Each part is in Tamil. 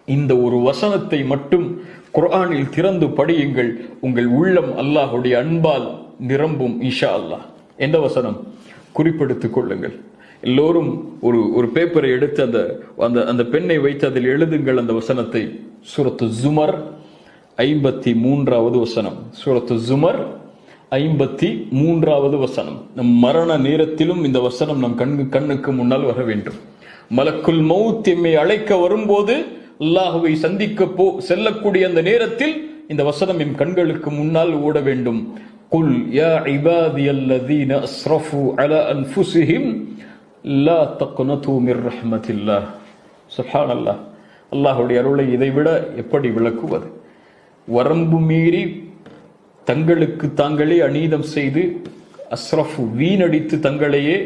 இந்த ஒரு வசனத்தை மட்டும் குர்ஆனில் திறந்து படியுங்கள், உங்கள் உள்ளம் அல்லாஹ்வுடைய அன்பால் நிரம்பும் இன்ஷா அல்லாஹ். எந்த வசனம்? குறிப்பெடுத்துக் கொள்ளுங்கள். எல்லோரும் ஒரு பேப்பரை எடுத்து அந்த பெண்ணை வைத்து அதில் எழுதுங்கள் அந்த வசனத்தை. சூரத்து ஜுமர் 53வது வசனம். சூரத்து ஜுமர் 53வது வசனம். நம் மரண நேரத்திலும் இந்த வசனம் நம் கண்ணுக்கு முன்னால் வர வேண்டும். மலக்குல் மௌத் எம்மை அழைக்க வரும்போது, அல்லாஹுவை சந்திக்க செல்லக்கூடிய அந்த நேரத்தில் இந்த வசனம் எம் கண்களுக்கு முன்னால் ஓட வேண்டும். குல் யா இபாதியல்லதீன அஸ்ரஃபு அலா அன்ஃபுஸிஹிம் லா தக்னது மிர் ரஹ்மத்தில்லாஹ். சுப்ஹானல்லாஹ். அல்லாஹ்வுடைய அருளை இதைவிட எப்படி விளக்குவது? வரம்பு மீறி தங்களுக்கு தாங்களே அநீதம் செய்து, அஸ்ரஃபு வீணடித்து தங்களையே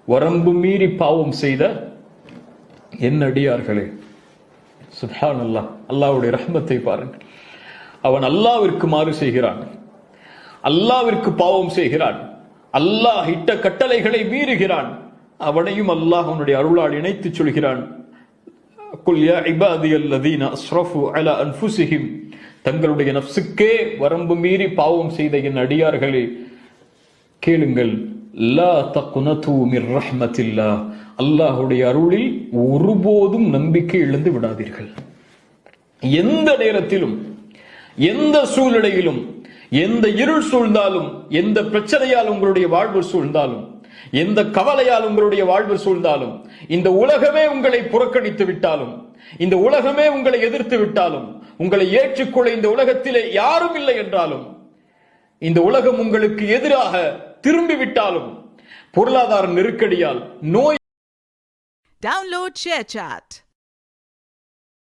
வரம்பு மீறி பாவம் செய்த என் அடியார்களே, சுப்ஹானல்லாஹ். அல்லாஹ்வுடைய ரஹ்மத்தை பாருங்கள். அவன் அல்லாஹ்விற்கு மாறு செய்கிறான், அல்லாஹ்விற்கு பாவம் செய்கிறான், அல்லாஹ் இட்ட கட்டளைகளை மீறுகிறான். அவனையும் அல்லாஹ் அவனுடைய அருளால் இணைத்து சொல்கிறான், குல் யா இபாதியல்லதீன அஸ்ரஃபு அலா அன்ஃபுஸிஹிம், தங்களுடைய நஃப்ஸுக்கே வரம்பு மீறி பாவம் செய்த என் அடியார்களே கேளுங்கள், லா தக்னது மிர் ரஹ்மத்தில்லாஹ், அல்லாஹ்வுடைய அருளில் ஒருபோதும் நம்பிக்கை இழந்து விடாதீர்கள். எந்த நேரத்திலும், எந்த சூழ்நிலையிலும், எந்த இருள் சூழ்ந்தாலும், எந்த பிரச்சனையால் உங்களுடைய வாழ்வு சூழ்ந்தாலும், எந்த கவலையால் உங்களுடைய வாழ்வு சூழ்ந்தாலும், இந்த உலகமே உங்களை புறக்கணித்து விட்டாலும், இந்த உலகமே உங்களை எதிர்த்து விட்டாலும், உங்களை ஏற்றுக்கொள்ள இந்த உலகத்திலே யாரும் இல்லை என்றாலும், இந்த உலகம் உங்களுக்கு எதிராக திரும்பிவிட்டாலும், பொருளாதார நெருக்கடியால், நோய். Download ShareChat.